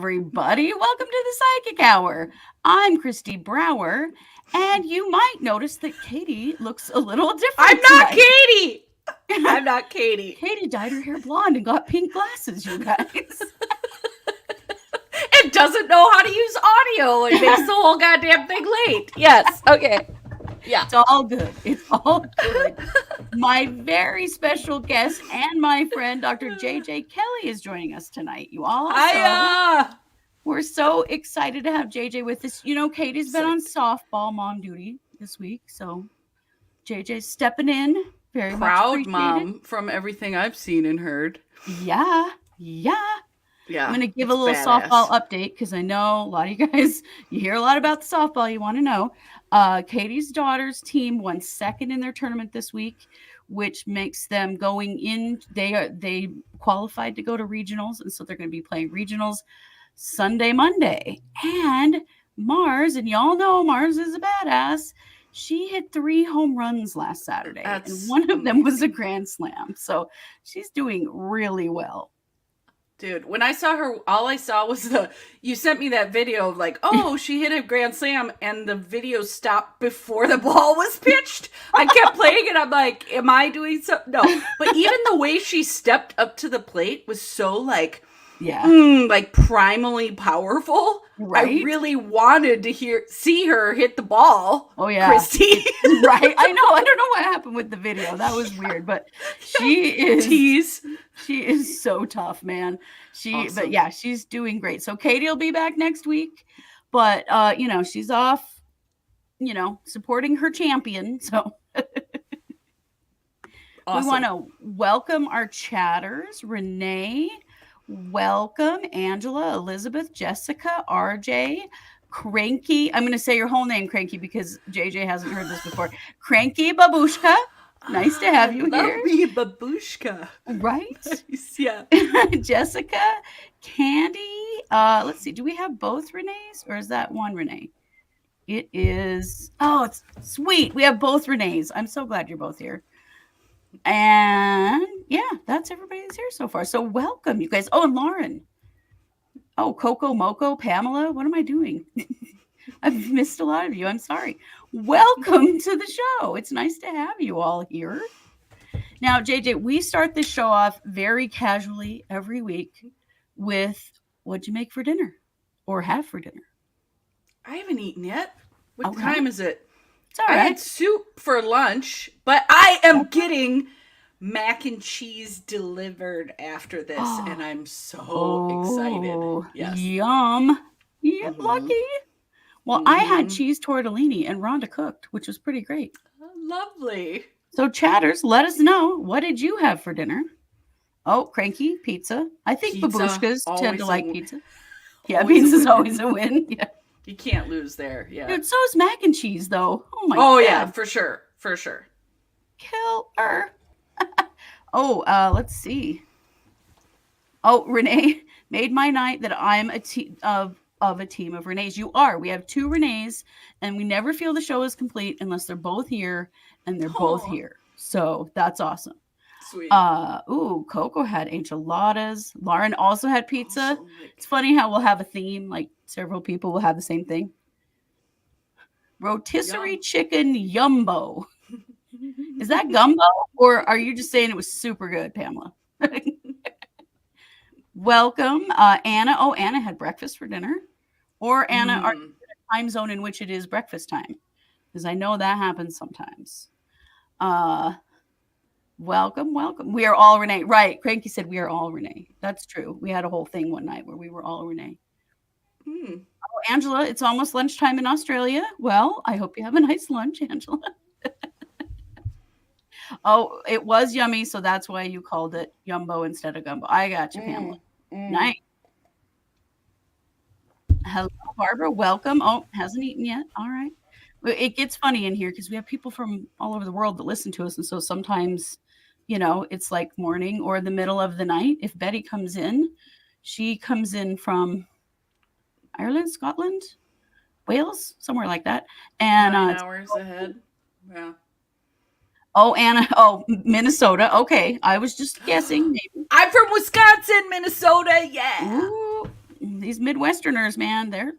everybody. Welcome to the Psychic Hour. I'm Kristi Brower, and you might notice that Katie looks a little different I'm not tonight. Katie! I'm not Katie. Katie dyed her hair blonde and got pink glasses, you guys. It doesn't know how to use audio. It makes the whole goddamn thing late. Yes, okay. Yeah. It's all good. It's all good. My very special guest and my friend, Dr. JJ Kelly, is joining us tonight. You all Hiya! We're so excited to have JJ with us. You know, Katie's been on softball mom duty this week, so JJ's stepping in. Very Proud much mom from everything I've seen and heard. Yeah. I'm going to give a little softball update because I know a lot of you guys, you hear a lot about the softball you want to know. Katie's daughter's team won second in their tournament this week, which makes them going in. They qualified to go to regionals, and so they're going to be playing regionals Sunday, Monday. And Mars, and y'all know Mars is a badass. She hit 3 home runs last Saturday, and one of them was a grand slam. So she's doing really well. Dude, when I saw her, all I saw was you sent me that video of like, oh, she hit a grand slam, and the video stopped before the ball was pitched. I kept playing it. I'm like, am I doing something? No. But even the way she stepped up to the plate was so like, like primally powerful. Right? I really wanted to see her hit the ball. Oh yeah, Kristi. Right? I know. I don't know what happened with the video. That was weird, but she is so tough, man. Awesome. But yeah, she's doing great. So Katie will be back next week, but she's off, supporting her champion. So awesome. We want to welcome our chatters, Renee. Welcome, Angela, Elizabeth, Jessica, RJ, Cranky. I'm going to say your whole name, Cranky, because JJ hasn't heard this before. Cranky Babushka. Nice to have you here. Lovely Babushka. Right? Yeah. Jessica, Candy. Let's see. Do we have both Renees, or is that one Renee? It is. Oh, it's sweet. We have both Renees. I'm so glad you're both here. And yeah, that's everybody that's here so far. So welcome, you guys. Oh, and Lauren. Oh, Coco, Moco, Pamela. What am I doing? I've missed a lot of you. I'm sorry. Welcome to the show. It's nice to have you all here. Now, JJ, we start this show off very casually every week with what'd you make for dinner or have for dinner? I haven't eaten yet. What time is it? It's all right. I had soup for lunch, but I am getting mac and cheese delivered after this, and I'm so excited. Yes. Yum. Yeah, lucky. Well, I had cheese tortellini, and Rhonda cooked, which was pretty great. Lovely. So, chatters, let us know. What did you have for dinner? Oh, Cranky, pizza. I think babushkas tend to like pizza. Yeah, pizza's always a win. Yeah. You can't lose there. Yeah. Dude, so is mac and cheese, though. Oh, my God. Oh, yeah, for sure. For sure. Killer. Let's see. Oh, Renee made my night that I'm a team of a team of Renees. You are. We have 2 Renees, and we never feel the show is complete unless they're both here, and they're both here. So that's awesome. Sweet. Coco had enchiladas. Lauren also had pizza. It's funny how we'll have a theme, like several people will have the same thing. Rotisserie chicken yumbo. Is that gumbo, or are you just saying it was super good, Pamela? Welcome, Anna. Oh, Anna had breakfast for dinner. Or Anna, are you in a time zone in which it is breakfast time? Because I know that happens sometimes. Welcome. We are all Renee. Right. Cranky said we are all Renee. That's true. We had a whole thing one night where we were all Renee. Oh, Angela, it's almost lunchtime in Australia. Well, I hope you have a nice lunch, Angela. Oh, it was yummy, so that's why you called it yumbo instead of gumbo. I got you, Pamela. Nice. Hello, Barbara. Welcome. Oh, hasn't eaten yet. All right. It gets funny in here because we have people from all over the world that listen to us, and so sometimes, it's like morning or the middle of the night. If Betty comes in, she comes in from Ireland, Scotland, Wales, somewhere like that. And 9 hours ahead. Yeah. Oh, Anna. Oh, Minnesota. Okay. I was just guessing. Maybe. I'm from Wisconsin, Minnesota. Yeah. Ooh, these Midwesterners, man,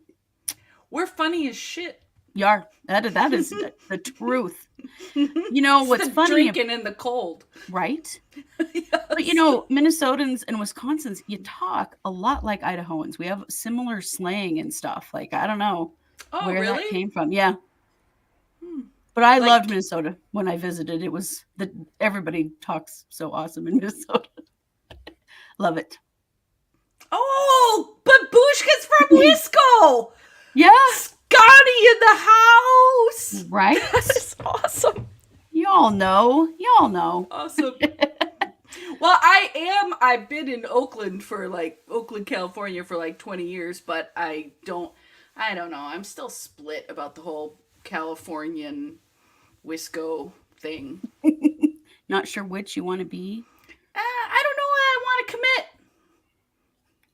We're funny as shit. you are. That is the truth. You know It's what's the funny, drinking in the cold. right? But Yes. Minnesotans and Wisconsins, you talk a lot like Idahoans. We have similar slang and stuff. Like, I don't know Oh, where that really? came from. Yeah. But I loved Like, Minnesota when I visited. It was everybody talks so awesome in Minnesota. Love it. oh, Babushka's from Wisco. Yeah. Scotty in the house. Right? That is awesome. Y'all know. Awesome. Well, I've been in Oakland, California for like 20 years, but I don't know. I'm still split about the whole Californian Wisco thing. Not sure which you want to be. I don't know what I want to commit.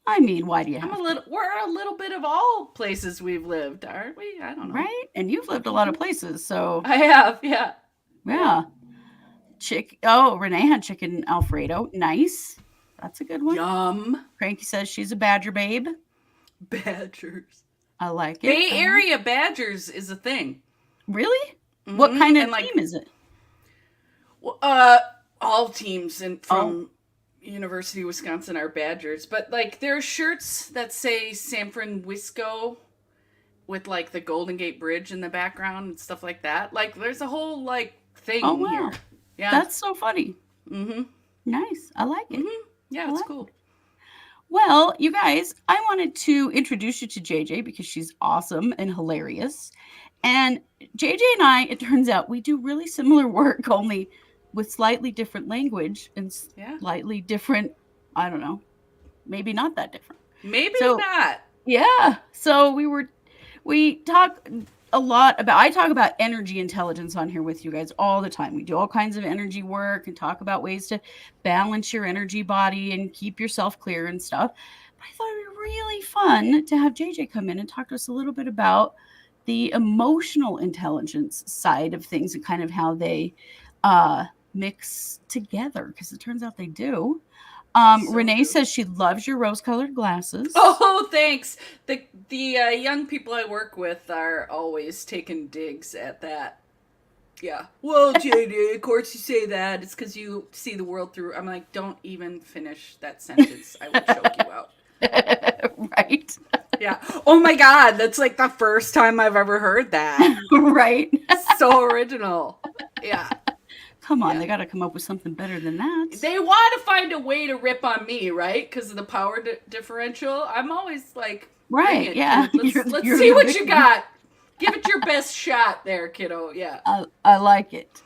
I mean, why do you have to? We're a little bit of all places we've lived, aren't we? I don't know. Right? And you've lived a lot of places, so I have, yeah. yeah. Renee had chicken Alfredo. Nice. That's a good one. Yum. Cranky says she's a Badger babe. Badgers. I like it. Bay Area Badgers is a thing. Really? What kind of And, team is it? All teams from University of Wisconsin are Badgers, but like there are shirts that say San Francisco with like the Golden Gate Bridge in the background and stuff like that. Like there's a whole like thing here. Yeah. That's so funny. Mm-hmm. Nice. I like it. Mm-hmm. Yeah, it's cool. Well, you guys, I wanted to introduce you to JJ because she's awesome and hilarious. And JJ and I, it turns out, we do really similar work, only with slightly different language and slightly different, I don't know, maybe not that different. Maybe not. Yeah. So we talk a lot about, I talk about energy intelligence on here with you guys all the time. We do all kinds of energy work and talk about ways to balance your energy body and keep yourself clear and stuff. But I thought it would be really fun to have JJ come in and talk to us a little bit about the emotional intelligence side of things and kind of how they mix together, because it turns out they do. Renee says she loves your rose-colored glasses. Oh, thanks. The young people I work with are always taking digs at that. Yeah. Well, JD, of course you say that. It's because you see the world through. I'm like, don't even finish that sentence. I will choke you out. Right. Yeah. Oh my God, that's like the first time I've ever heard that. Right. So original. Yeah. Come on, they got to come up with something better than that. They want to find a way to rip on me, right? Because of the power differential. I'm always like, right, yeah. Let's see what you got. Give it your best shot there, kiddo. Yeah. I like it.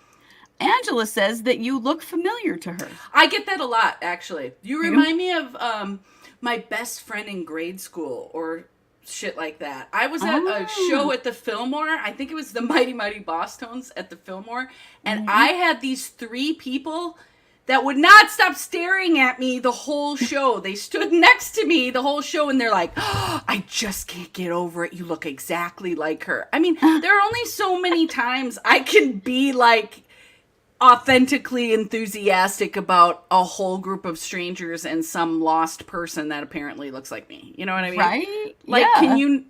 Angela says that you look familiar to her. I get that a lot, actually. You remind me of my best friend in grade school or shit like that. I was at a show at the Fillmore. I think it was the Mighty Mighty Boss Tones at the Fillmore. And I had these 3 people that would not stop staring at me the whole show. They stood next to me the whole show and they're like, oh, I just can't get over it. You look exactly like her. I mean, there are only so many times I can be like authentically enthusiastic about a whole group of strangers and some lost person that apparently looks like me. You know what I mean? Right? Like,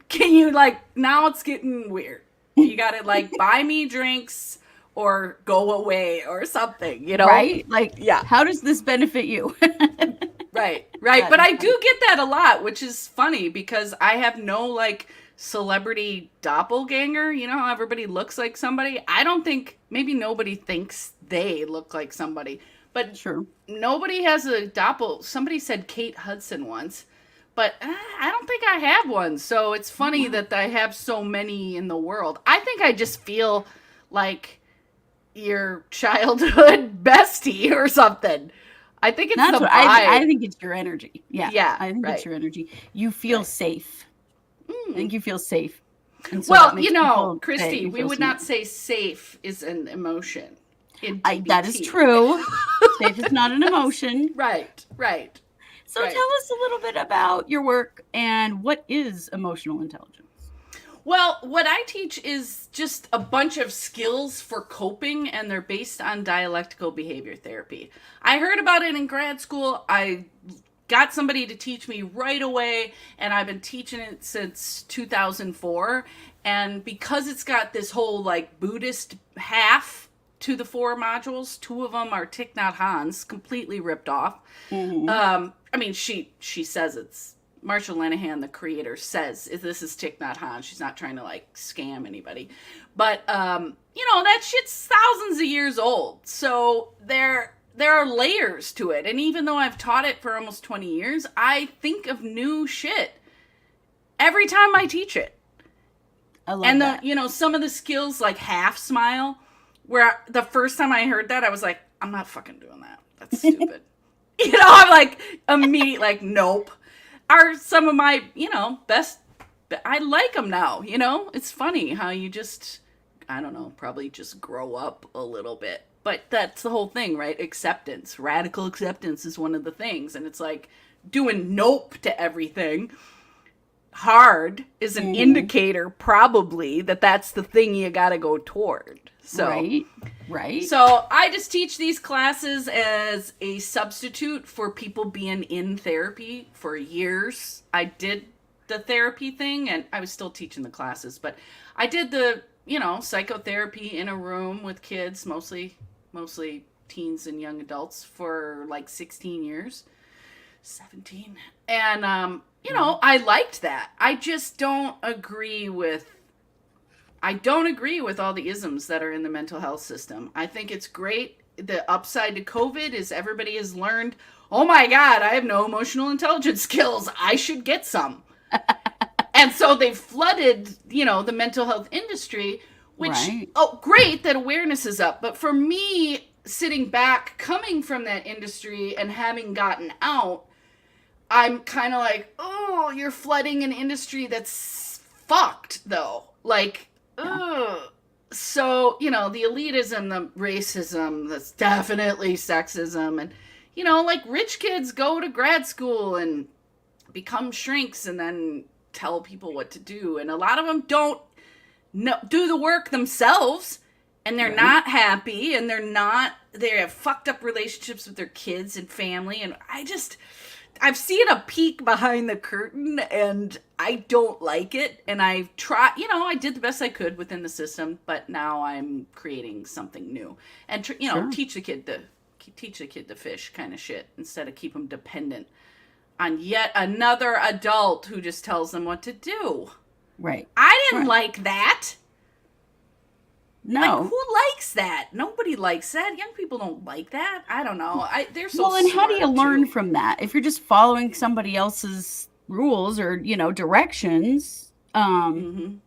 can you like, now it's getting weird. You gotta like buy me drinks or go away or something, you know? Right? Like, how does this benefit you? Right. But I do get that a lot, which is funny because I have no like celebrity doppelganger. You know how everybody looks like somebody? I don't think, maybe nobody thinks they look like somebody, but sure, nobody has a somebody said Kate Hudson once, but I don't think I have one. So it's funny that I have so many in the world. I think I just feel like your childhood bestie or something. I think it's the vibe. I think it's your energy. Yeah. I think right. it's your energy. You feel safe. I think you feel safe. And so well, you know, Kristi, we would not say safe is an emotion. That is true. Safe is not an emotion. Right. So tell us a little bit about your work and what is emotional intelligence? Well, what I teach is just a bunch of skills for coping, and they're based on dialectical behavior therapy. I heard about it in grad school. I got somebody to teach me right away, and I've been teaching it since 2004. And because it's got this whole like Buddhist half to the 4 modules, 2 of them are Thich Nhat Hanh's, completely ripped off. I mean, she says it's Marsha Linehan, the creator, says this is Thich Nhat Hanh. She's not trying to like scam anybody, but that shit's thousands of years old. So there are layers to it, and even though I've taught it for almost 20 years, I think of new shit every time I teach it. I love that. Some of the skills like half smile, where the first time I heard that, I was like, I'm not fucking doing that. That's stupid. I'm like, immediately, like, nope. Are some of my, best, I like them now, It's funny how you just, I don't know, probably just grow up a little bit. But that's the whole thing, right? Acceptance. Radical acceptance is one of the things. And it's like doing nope to everything. Hard is an indicator, probably, that that's the thing you got to go toward. So, right. So I just teach these classes as a substitute for people being in therapy for years. I did the therapy thing, and I was still teaching the classes, but I did the, psychotherapy in a room with kids, mostly teens and young adults, for like 16 years, 17. And, I liked that. I just don't agree with all the isms that are in the mental health system. I think it's great. The upside to COVID is everybody has learned, oh my God, I have no emotional intelligence skills. I should get some. And so they've flooded, the mental health industry, which, great that awareness is up. But for me, sitting back, coming from that industry and having gotten out, I'm kind of like, oh, you're flooding an industry that's fucked, though. Like, ugh. So, the elitism, the racism, that's definitely sexism. And, like rich kids go to grad school and become shrinks and then tell people what to do. And a lot of them don't do the work themselves. And they're not happy. And they have fucked up relationships with their kids and family. And I've seen a peek behind the curtain, and I don't like it. And I've tried, I did the best I could within the system, but now I'm creating something new. And teach the kid to fish, kind of shit, instead of keep them dependent on yet another adult who just tells them what to do. Right. I didn't like that. No. Like, who likes that? Nobody likes that. Young people don't like that. I don't know. They're so well, and how do you learn too. from that? If you're just following somebody else's rules or, directions. Oh,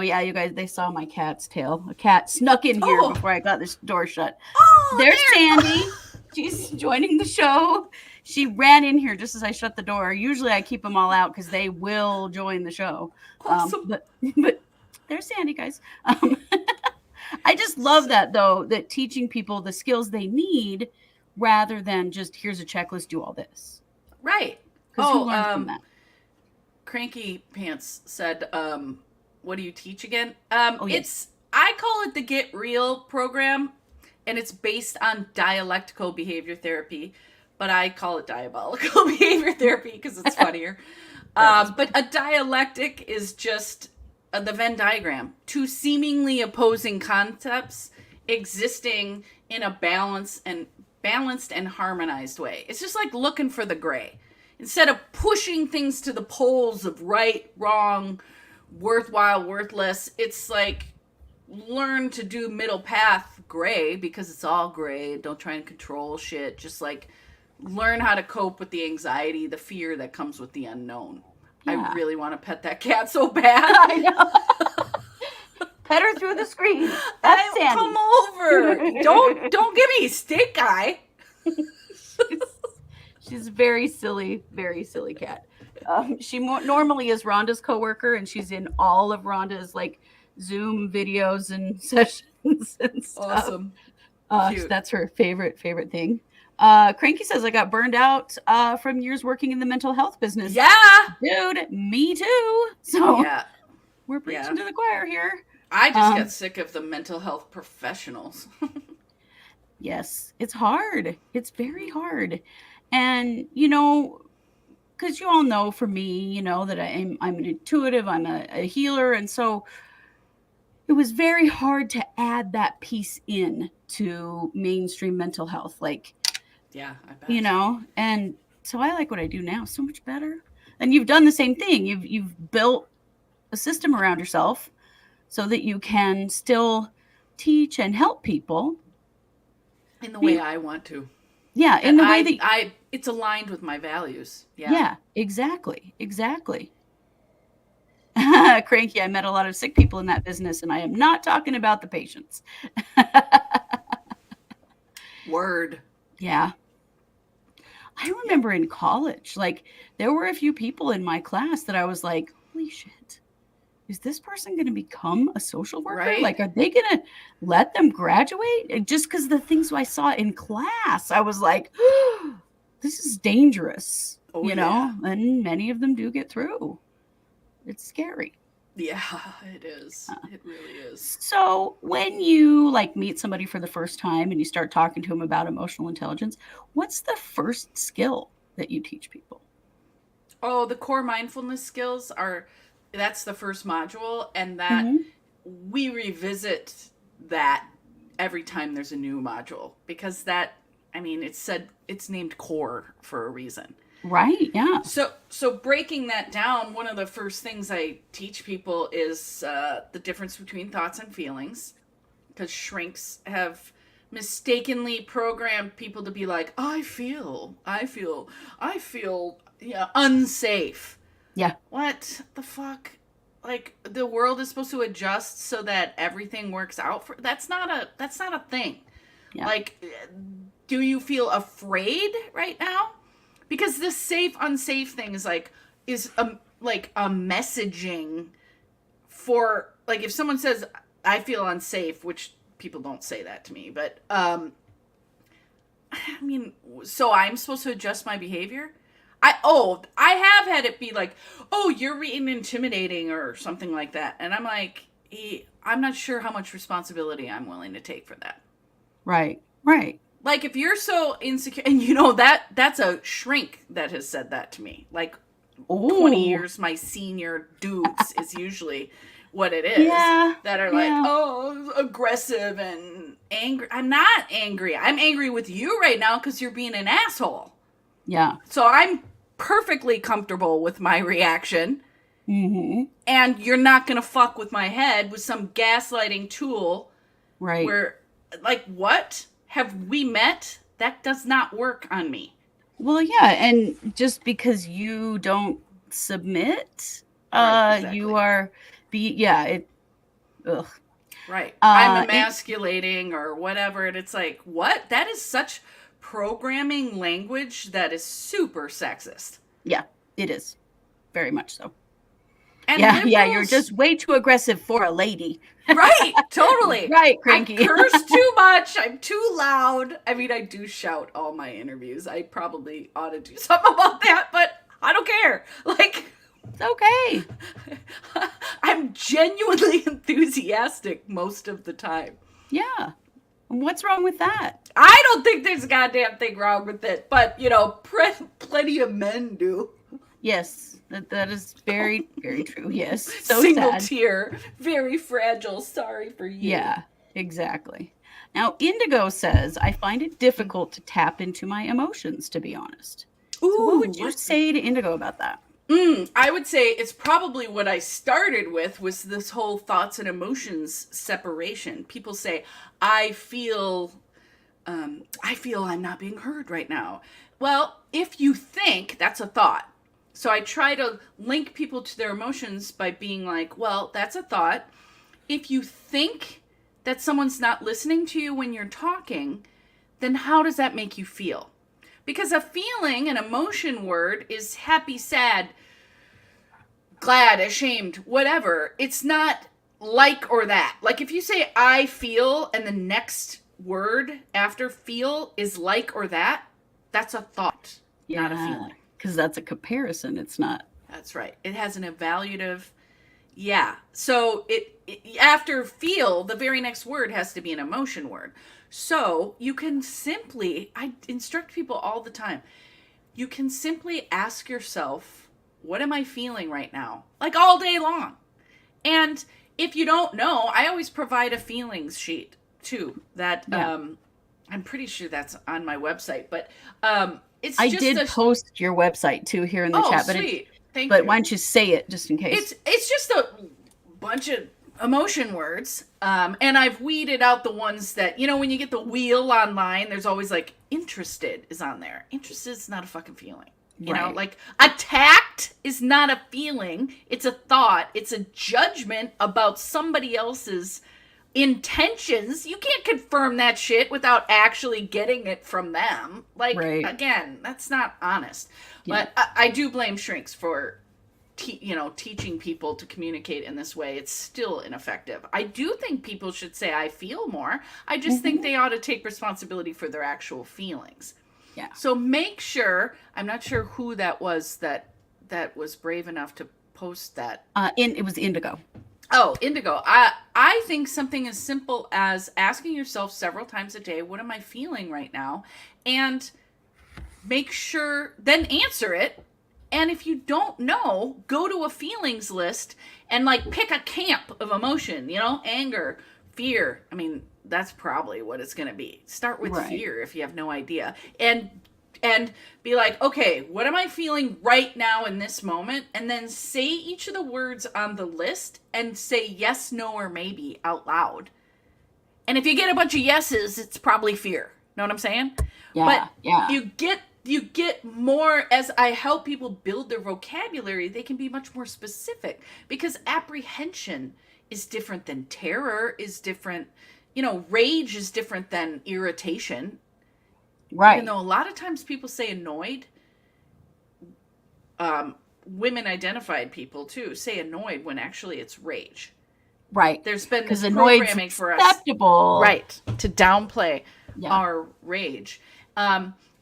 yeah, you guys, they saw my cat's tail. A cat snuck in here before I got this door shut. Oh, there's Sandy. She's joining the show. She ran in here just as I shut the door. Usually I keep them all out because they will join the show. Awesome. But there's Sandy, guys. I just love that, though, that teaching people the skills they need rather than just, here's a checklist, do all this. Right. Because who learns from that? Cranky Pants said, what do you teach again? Yes. I call it the Get Real program, and it's based on dialectical behavior therapy, but I call it diabolical behavior therapy because it's funnier. But a dialectic is just the Venn diagram, 2 seemingly opposing concepts existing in a balanced and harmonized way. It's just like looking for the gray. Instead of pushing things to the poles of right, wrong, worthwhile, worthless, it's like learn to do middle path gray, because it's all gray. Don't try and control shit. Just like learn how to cope with the anxiety, the fear that comes with the unknown. Yeah. I really want to pet that cat so bad. I know. Pet her through the screen. That's Sandy. Come over. Don't give me stink eye. She's a very silly cat. She normally is Rhonda's coworker, and she's in all of Rhonda's like Zoom videos and sessions and stuff. Awesome. That's her favorite thing. Cranky says, I got burned out from years working in the mental health business. Yeah. Dude, me too. So yeah. We're preaching to the choir here. I just got sick of the mental health professionals. Yes, it's hard. It's very hard. And, because you all know for me, that I'm an intuitive, I'm a healer, and so it was very hard to add that piece in to mainstream mental health, like, Yeah, I bet. and so I like what I do now so much better. And you've done the same thing. You've built a system around yourself so that you can still teach and help people. In the I way mean, I want to. yeah, in And the way that it's aligned with my values. Yeah. yeah, exactly. Exactly. Cranky, I met a lot of sick people in that business, and I am not talking about the patients. Word. Yeah. I Yeah. remember in college, like, there were a few people in my class that I was like, holy shit, is this person going to become a social worker? Right? Like, are they going to let them graduate? And just because the things I saw in class, I was like, this is dangerous, Oh, yeah. and many of them do get through. It's scary. Yeah, it is. It really is. So when you like meet somebody for the first time and you start talking to them about emotional intelligence, what's the first skill that you teach people? Oh, the core mindfulness skills that's the first module, and that Mm-hmm. we revisit that every time there's a new module, because it's named core for a reason. Right. Yeah. So breaking that down, one of the first things I teach people is the difference between thoughts and feelings, because shrinks have mistakenly programmed people to be like, I feel, yeah, unsafe. Yeah. What the fuck? Like, the world is supposed to adjust so that everything works out for that's not a thing. Yeah. Like, do you feel afraid right now? Because this safe unsafe thing is a messaging for, like, if someone says I feel unsafe, which people don't say that to me, but I mean, so I'm supposed to adjust my behavior? I have had it be like, oh, you're being intimidating or something like that, and I'm like, I'm not sure how much responsibility I'm willing to take for that. Right. Right. Like, if you're so insecure, and that's a shrink that has said that to me, like, 20 Oh. years my senior dudes is usually what it is, Yeah. that are like, Yeah. oh, aggressive and angry. I'm not angry. I'm angry with you right now because you're being an asshole. Yeah. So I'm perfectly comfortable with my reaction, Mm-hmm. and you're not going to fuck with my head with some gaslighting tool Right. where, like, what? Have we met? That does not work on me. Well, yeah, and just because you don't submit, Right, you exactly. are yeah, ugh. Right. I'm It emasculating or whatever. And it's like, what? That is such programming language that is super sexist. yeah, it is. Very much so. And Yeah, yeah, you're liberals, just way too aggressive for a lady. right, totally. Right, I Cranky. curse too much. I'm too loud. I mean, I do shout all my interviews. I probably ought to do something about that, but I don't care. Like, It's okay. I'm genuinely enthusiastic most of the time. Yeah. What's wrong with that? I don't think there's a goddamn thing wrong with it, but, plenty of men do. Yes, that is very, very true. Yes. So Single sad. tier, very fragile. Sorry for you. Yeah, exactly. Now, Indigo says, I find it difficult to tap into my emotions, to be honest. So what Ooh, would you say to Indigo about that? I would say it's probably what I started with, was this whole thoughts and emotions separation. People say, I feel I'm not being heard right now. Well, if you think that's a thought. So I try to link people to their emotions by being like, well, that's a thought. If you think that someone's not listening to you when you're talking, then how does that make you feel? Because a feeling, an emotion word, is happy, sad, glad, ashamed, whatever. It's not like or that. Like, if you say I feel and the next word after feel is like or that, that's a thought, not a feeling. Because that's a comparison. It's not. That's right. It has an evaluative. Yeah. So after feel, the very next word has to be an emotion word. So you can simply, I instruct people all the time, you can simply ask yourself, what am I feeling right now? Like all day long. And if you don't know, I always provide a feelings sheet too that I'm pretty sure that's on my website, but it's I just did post your website too here in the chat, but sweet. Thank but you. why don't you say it just in case? It's just a bunch of emotion words, and I've weeded out the ones that, you know, when you get the wheel online, there's always like interested is on there. Interested is not a fucking feeling. You know, like attacked is not a feeling. It's a thought. It's a judgment about somebody else's intentions. You can't confirm that shit without actually getting it from them. Like, again, that's not honest. Yeah. But I do blame shrinks for teaching people to communicate in this way. It's still ineffective. I do think people should say I feel more. I just think they ought to take responsibility for their actual feelings. Yeah. So make sure, I'm not sure who that was that was brave enough to post that. It was Indigo. Oh, Indigo. I think something as simple as asking yourself several times a day, what am I feeling right now? And make sure, then answer it. And if you don't know, go to a feelings list and like pick a camp of emotion, you know, anger, fear. I mean, that's probably what it's going to be. Start with fear if you have no idea. And be like, okay, what am I feeling right now in this moment? And then say each of the words on the list and say yes, no, or maybe out loud. And if you get a bunch of yeses, it's probably fear. Know what I'm saying? Yeah. But you get more, as I help people build their vocabulary, they can be much more specific, because apprehension is different than terror, is different. You know, rage is different than irritation. Right. Even though a lot of times people say annoyed, women identified people too say annoyed when actually it's rage. Right. There's been this programming for us. Right. To downplay our rage.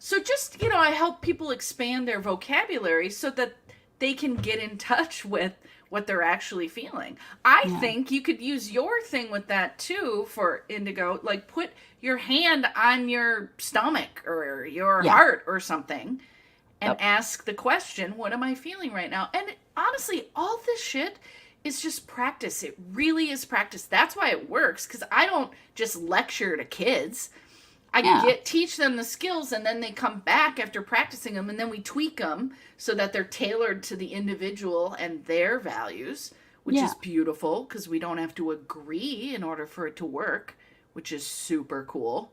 So just, you know, I help people expand their vocabulary so that they can get in touch with what they're actually feeling. I think you could use your thing with that too for Indigo. Like put your hand on your stomach or your heart or something and ask the question, what am I feeling right now? And honestly, all this shit is just practice. It really is practice. That's why it works, because I don't just lecture to kids. I teach them the skills, and then they come back after practicing them, and then we tweak them so that they're tailored to the individual and their values, which is beautiful, because we don't have to agree in order for it to work, which is super cool.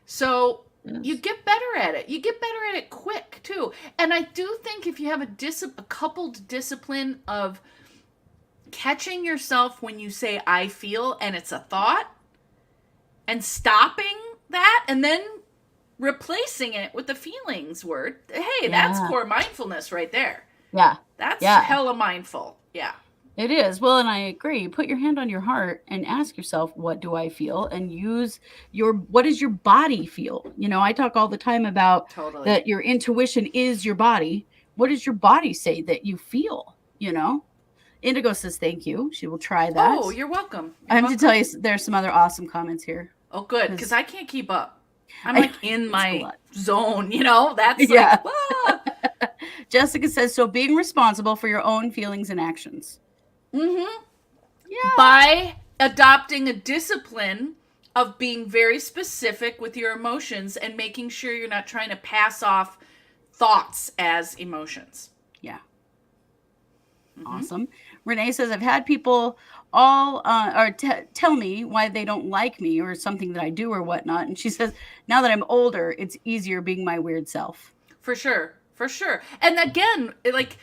So you get better at it. You get better at it quick, too. And I do think if you have a coupled discipline of catching yourself when you say I feel and it's a thought, and stopping that and then replacing it with the feelings word. Hey, that's core mindfulness right there. Yeah. That's hella mindful. Yeah. It is. Well, and I agree. Put your hand on your heart and ask yourself, what do I feel? And use what does your body feel? You know, I talk all the time about that your intuition is your body. What does your body say that you feel? You know? Indigo says thank you. She will try that. Oh, you're welcome. I have to tell you, there's some other awesome comments here. Oh, good, because I can't keep up. I'm like in my zone, you know? That's like, Jessica says, so being responsible for your own feelings and actions. Mm-hmm. Yeah. By adopting a discipline of being very specific with your emotions and making sure you're not trying to pass off thoughts as emotions. Yeah. Mm-hmm. Awesome. Renee says, I've had people all tell me why they don't like me or something that I do or whatnot. And she says, now that I'm older, it's easier being my weird self. For sure. For sure. And again, like,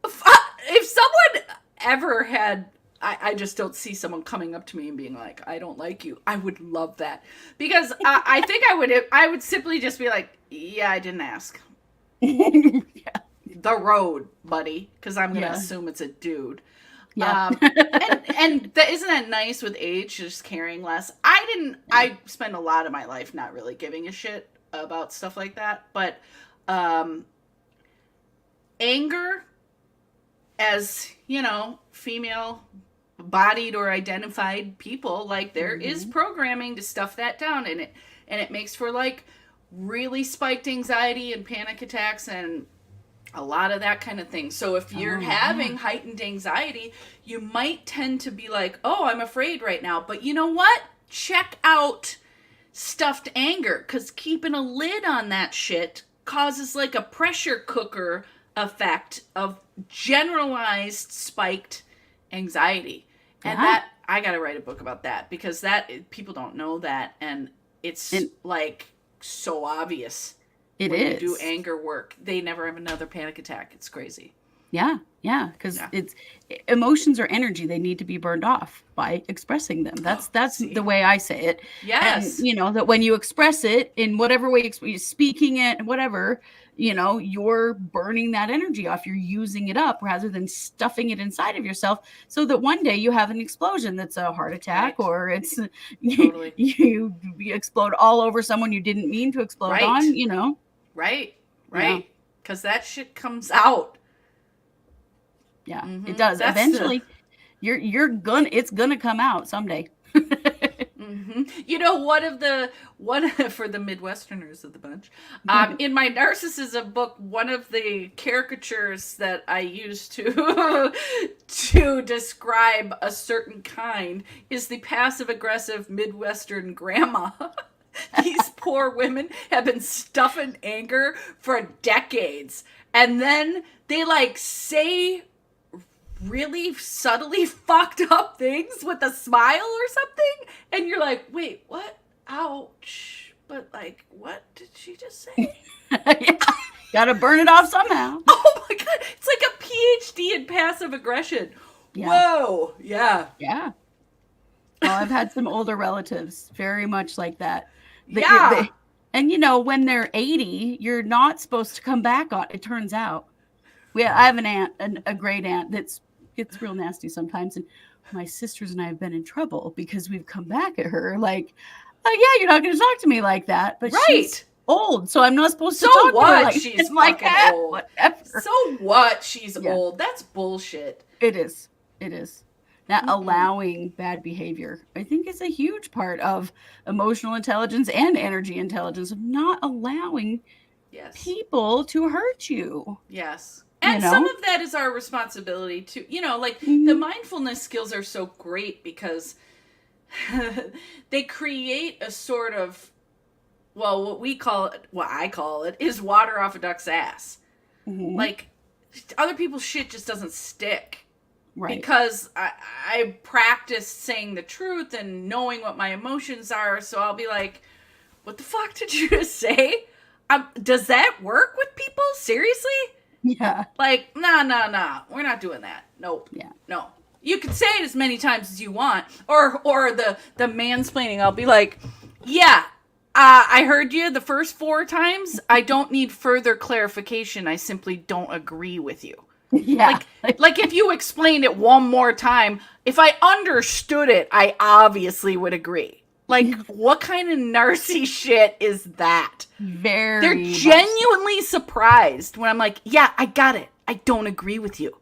if someone ever had, I just don't see someone coming up to me and being like, I don't like you. I would love that. Because I think I would simply just be like, yeah, I didn't ask. The road, buddy. Because I'm going to assume it's a dude. Yeah. And isn't that nice with age, just caring less? I spend a lot of my life not really giving a shit about stuff like that. But anger, as, you know, female bodied or identified people, like there is programming to stuff that down in it. And it makes for like really spiked anxiety and panic attacks and A lot of that kind of thing. So if you're having heightened anxiety, you might tend to be like, oh, I'm afraid right now. But you know what? Check out stuffed anger, because keeping a lid on that shit causes like a pressure cooker effect of generalized spiked anxiety. And that, I got to write a book about that, because that, people don't know that. And it's like so obvious. It when is. you do anger work, they never have another panic attack. It's crazy. Yeah, because it's emotions or energy. They need to be burned off by expressing them. That's the way I say it. Yes. And that when you express it in whatever way, you're speaking it, whatever, you're burning that energy off. You're using it up rather than stuffing it inside of yourself, so that one day you have an explosion that's a heart attack, or it's totally. you explode all over someone you didn't mean to explode on. Right. Because that shit comes out. Yeah, it does. That's eventually, it's gonna come out someday. One for the Midwesterners of the bunch, in my narcissism book, one of the caricatures that I use to to describe a certain kind is the passive aggressive Midwestern grandma. These poor women have been stuffing anger for decades, and then they say really subtly fucked up things with a smile or something, and you're like, wait, what? Ouch. But what did she just say? Gotta burn it off somehow. Oh my god, it's like a PhD in passive aggression. Whoa. Yeah. Oh, I've had some older relatives very much like that. And when they're 80, you're not supposed to come back on it, turns out. I have an aunt, a great aunt, that's gets real nasty sometimes, and my sisters and I have been in trouble because we've come back at her you're not going to talk to me like that, but she's old, so I'm not supposed to talk to her she's fucking old. Whatever. So what? She's old. That's bullshit. It is. That allowing bad behavior, I think, is a huge part of emotional intelligence and energy intelligence, of not allowing people to hurt you. Yes. And some of that is our responsibility too. The mindfulness skills are so great because they create a sort of, what I call it, is water off a duck's ass. Mm-hmm. Other people's shit just doesn't stick. Right. Because I practiced saying the truth and knowing what my emotions are, so I'll be like, what the fuck did you just say? Does that work with people? Seriously? Yeah. Nah. We're not doing that. Nope. Yeah. No. You can say it as many times as you want. Or the mansplaining, I'll be like, yeah, I heard you the first 4 times. I don't need further clarification. I simply don't agree with you. Yeah. Like if you explained it one more time, if I understood it, I obviously would agree. What kind of narcy shit is that? They're genuinely surprised when I'm like, yeah, I got it. I don't agree with you.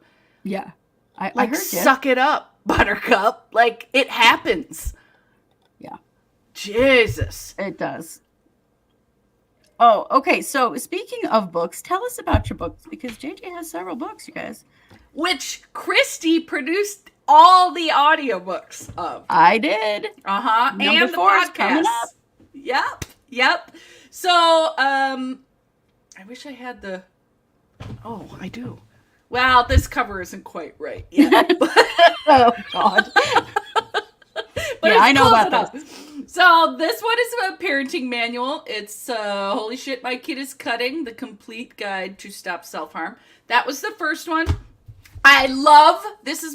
Yeah. I heard you. Suck it up, buttercup. It happens. Yeah. Jesus. It does. Oh, okay. So speaking of books, tell us about your books, because JJ has several books, you guys. Which Kristi produced all the audiobooks of. I did. And the podcast. Yep. So, I wish I had the... Oh, I do. Well, this cover isn't quite right yet. Oh, God. But I know about that. So this one is a parenting manual. It's Holy Shit, My Kid is Cutting, The Complete Guide to Stop Self-Harm. That was the first one. I love, this is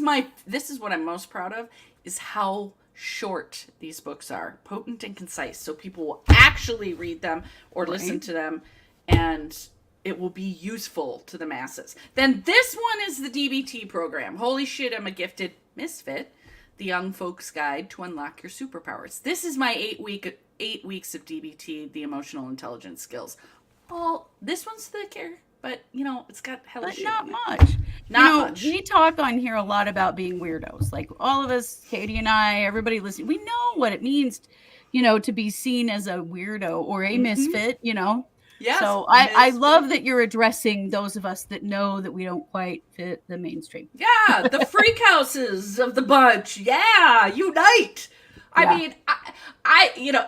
what I'm most proud of, is how short these books are. Potent and concise. So people will actually read them or listen to them, and it will be useful to the masses. Then this one is the DBT program. Holy Shit, I'm a Gifted Misfit. The Young Folks Guide to Unlock Your Superpowers. This is my 8 weeks of DBT, the emotional intelligence skills. Well, this one's thicker, but it's got hella shit. Not much. Not much. We talk on here a lot about being weirdos. All of us, Katie and I, everybody listening, we know what it means, to be seen as a weirdo or a misfit, Yes, So I Miss love that you're addressing those of us that know that we don't quite fit the mainstream. Yeah, the freak houses of the bunch. Yeah, unite. I Yeah. mean,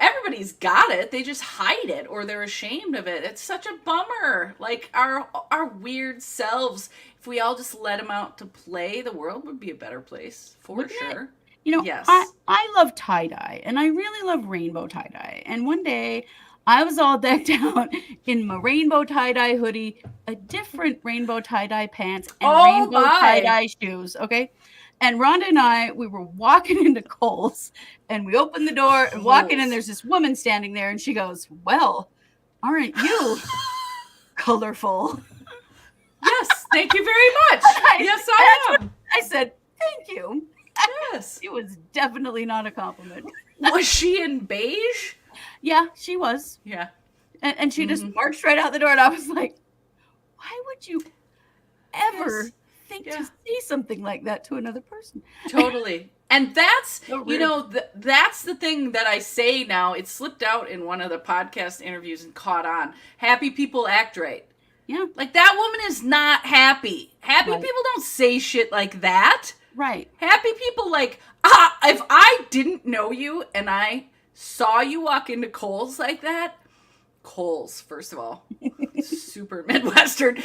everybody's got it. They just hide it or they're ashamed of it. It's such a bummer. Like our weird selves. If we all just let them out to play, the world would be a better place for Wouldn't it? sure. You know, Yes. I love tie-dye, and I really love rainbow tie-dye. And one day I was all decked out in my rainbow tie-dye hoodie, a different rainbow tie-dye pants, and Oh rainbow my. tie-dye shoes, okay? And Rhonda and I, we were walking into Kohl's, and we opened the door and walking in, Holes. there's this woman standing there, and she goes, "Well, aren't you colorful?" Yes, thank you very much. Yes, I am. I said, "Thank you." Yes. It was definitely not a compliment. Was she in beige? Yeah, she was. Yeah. And she just marched right out the door, and I was like, why would you ever Yes. think Yeah. to say something like that to another person? Totally. And that's, So you rude. know, that's the thing that I say now. It slipped out in one of the podcast interviews and caught on. Happy people act right. Yeah, Like, that woman is not happy. Happy Right. people don't say shit like that. right. Happy people, like, if I didn't know you and I saw you walk into Kohl's like that, Kohl's, first of all, super Midwestern,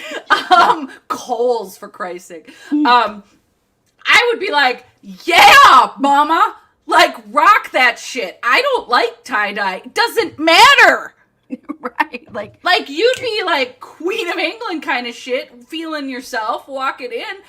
Kohl's, for Christ's sake, I would be like, yeah, mama, like, rock that shit. I don't like tie-dye. It doesn't matter. Right. Like, you'd be like Queen of England kind of shit, feeling yourself, walking in.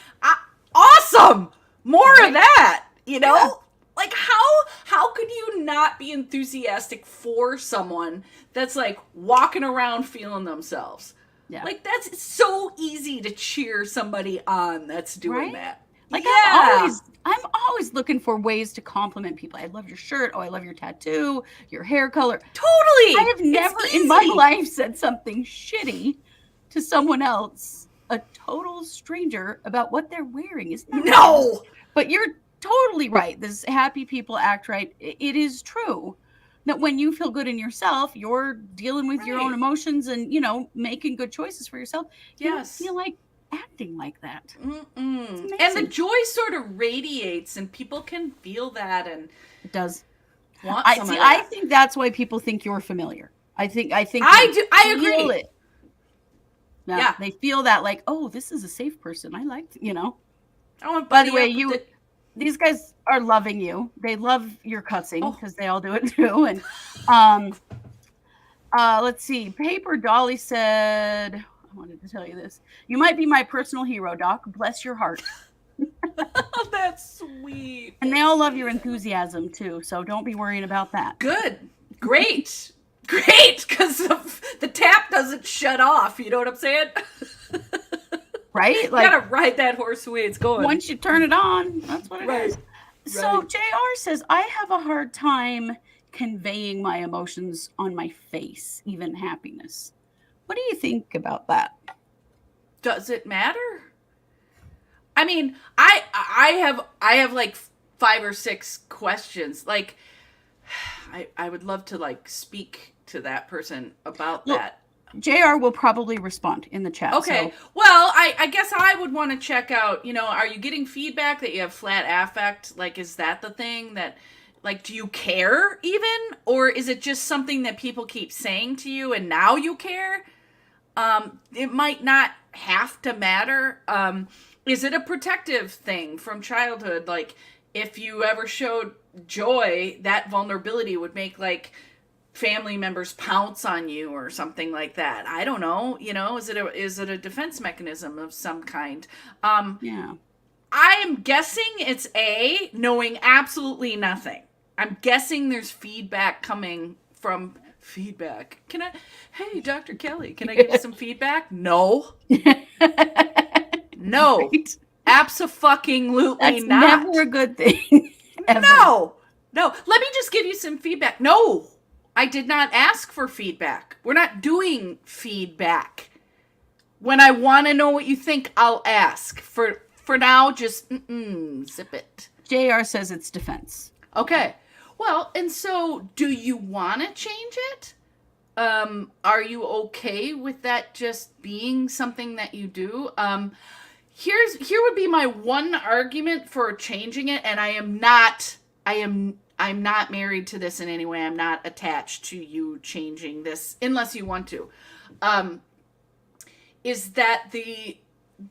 Awesome! More of that, you know? Yeah. Like, how could you not be enthusiastic for someone that's, like, walking around feeling themselves? Yeah. Like, that's so easy to cheer somebody on that's doing Right? that. Like, yeah. I'm always looking for ways to compliment people. I love your shirt. Oh, I love your tattoo, your hair color. Totally! I have It's never in my easy. life said something shitty to someone else, a total stranger, about what they're wearing. Isn't that ridiculous? No! But you're totally right. This happy people act right. It is true that when you feel good in yourself, you're dealing with your own Right. emotions and, you know, making good choices for yourself. You don't Yes. feel like acting like that. Mm-mm. It's And the amazing. joy sort of radiates, and people can feel that and It does. want I some see. of I that. think that's why people think you're familiar. I think I they do. I feel agree. it. Yeah, Yeah. they feel that, like, oh, this is a safe person. I like, you know. I want By the buddy way, up with these guys are loving you. They love your cussing Oh. because they all do it too. And let's see. Paper Dolly said, I wanted to tell you this. You might be my personal hero, Doc. Bless your heart. Oh, that's sweet. And they all love your enthusiasm too. So don't be worrying about that. Good. Great. Great, because the tap doesn't shut off. You know what I'm saying? Right? You Like, gotta ride that horse the way it's going. once you turn it on, that's what it Right. is. So Right. JR says, I have a hard time conveying my emotions on my face, even happiness. What do you think about that? Does it matter? I mean, I have like 5 or 6 questions. Like, I would love to like speak to that person about Well, that. JR will probably respond in the chat. Okay. So, Well, I guess I would want to check out, you know, are you getting feedback that you have flat affect? Like, is that the thing that, like, do you care even? Or is it just something that people keep saying to you and now you care? It might not have to matter. Is it a protective thing from childhood? Like, if you ever showed joy, that vulnerability would make, like, family members pounce on you or something like that. I don't know. You know, is it a defense mechanism of some kind? yeah. I am guessing it's A, knowing absolutely nothing. I'm guessing there's feedback coming from feedback. Hey, Dr. Kelly, can I give you some feedback? No. No. Right? Abso-fucking-lutely That's not. never a good thing. Ever. No. Let me just give you some feedback. No. I did not ask for feedback. We're not doing feedback. When I want to know what you think, I'll ask. For now, just zip it. JR says it's defense. Okay. Well, and so do you want to change it? Are you okay with that just being something that you do? Here would be my one argument for changing it, and I'm not married to this in any way. I'm not attached to you changing this unless you want to. Is that the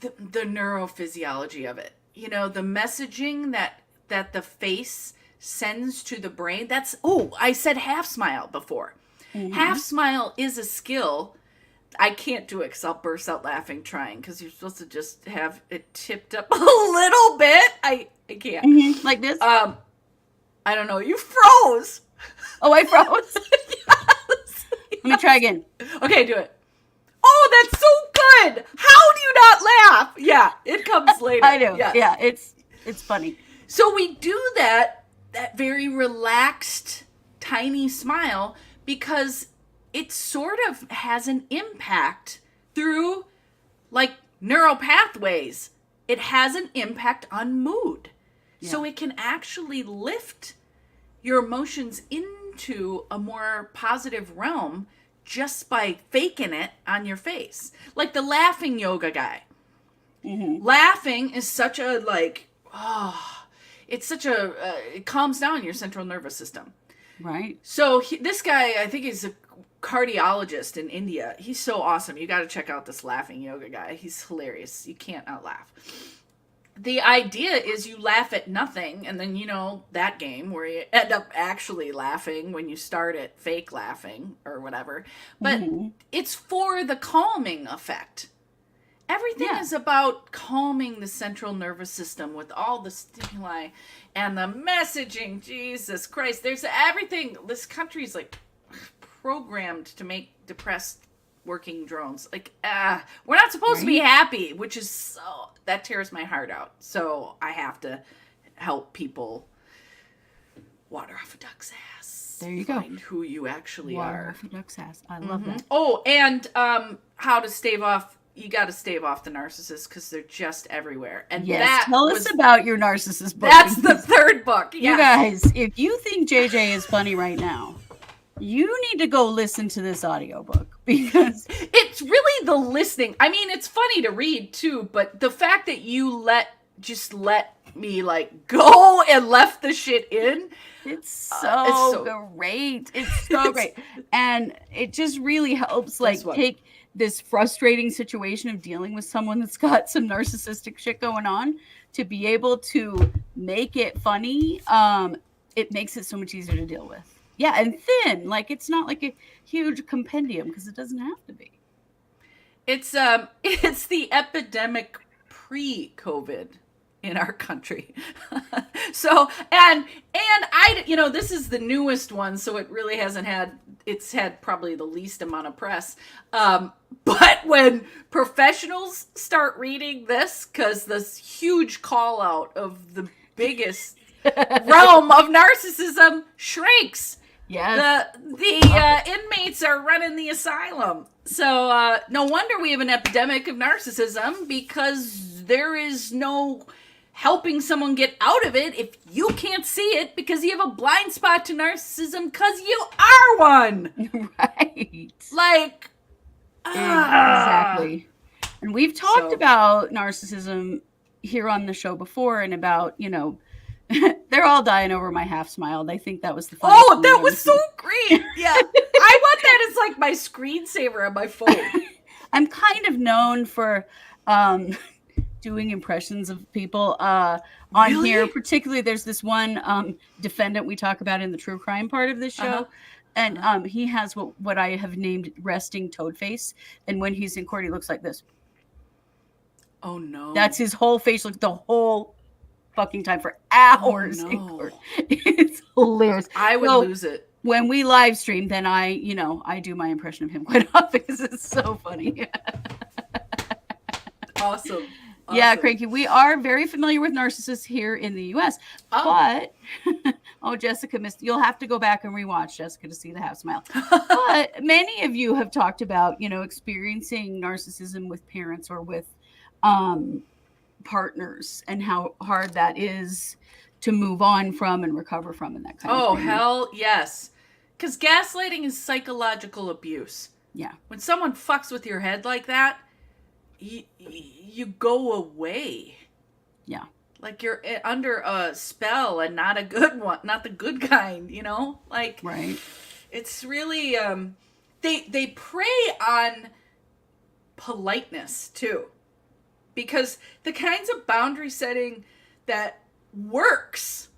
neurophysiology of it? You know, the messaging that the face sends to the brain. That's, I said half smile before. Mm-hmm. Half smile is a skill. I can't do it because I'll burst out laughing trying, because you're supposed to just have it tipped up a little bit. I can't. Mm-hmm. Like this? I don't know. You froze. Oh, I froze? Yes. Let me try again. Okay, do it. Oh, that's so good. How do you not laugh? Yeah, it comes later. I do. Yeah, it's funny. So we do that very relaxed, tiny smile because it sort of has an impact through, like, neural pathways. It has an impact on mood. Yeah. So it can actually lift your emotions into a more positive realm just by faking it on your face. Like the laughing yoga guy. Mm-hmm. Laughing is such a, like, it's such a, it calms down your central nervous system. Right. So this guy, I think he's a cardiologist in India. He's so awesome. You got to check out this laughing yoga guy. He's hilarious. You can't not laugh. The idea is you laugh at nothing, and then, you know, that game where you end up actually laughing when you start at fake laughing or whatever. But it's for the calming effect. Everything is about calming the central nervous system with all the stimuli and the messaging. Jesus Christ. There's everything. This country's like programmed to make depressed working drones. Like, we're not supposed to be happy, which is so, that tears my heart out. So I have to help people water off a duck's ass. There you Find who you actually water are. Water off a duck's ass. I love that. Oh, and how to stave off. You got to stave off the narcissists because they're just everywhere. And yes, tell us about your narcissist book. That's the third book. Yes. You guys, if you think JJ is funny right now, you need to go listen to this audiobook, because it's really the listening. I mean, it's funny to read too, but the fact that you let me like go and left the shit in. It's so great. It's so great. And it just really helps, like, take this frustrating situation of dealing with someone that's got some narcissistic shit going on, to be able to make it funny. It makes it so much easier to deal with. Yeah, and thin. Like, it's not like a huge compendium, because it doesn't have to be. It's the epidemic pre-COVID in our country. So, and I, you know, this is the newest one, so it really it's had probably the least amount of press. But when professionals start reading this, because this huge call out of the biggest realm of narcissism shrinks. Yes. The inmates are running the asylum. So no wonder we have an epidemic of narcissism, because there is no helping someone get out of it if you can't see it, because you have a blind spot to narcissism because you are one. Right. Like, exactly. And we've talked about narcissism here on the show before, and about, you know, they're all dying over my half smile. They think that was the funniest thing that was so great. Yeah. I want that as like my screensaver on my phone. I'm kind of known for doing impressions of people on here. Particularly, there's this one defendant we talk about in the true crime part of this show. And he has what I have named resting toad face. And when he's in court, he looks like this. Oh, no. That's his whole face, look, the whole fucking time, for hours in court. It's hilarious. I would lose it. When we live stream, then I do my impression of him quite often, because it's so funny. Awesome. Yeah, Cranky, we are very familiar with narcissists here in the U.S. But, Jessica missed. You'll have to go back and rewatch, Jessica, to see the half smile. But many of you have talked about, you know, experiencing narcissism with parents or with partners, and how hard that is to move on from and recover from, and that kind of thing. Oh, hell yes. Because gaslighting is psychological abuse. Yeah. When someone fucks with your head like that, you go away. Yeah. Like you're under a spell and not a good one, not the good kind, you know? Like, right. It's really, they prey on politeness too. Because the kinds of boundary setting that works,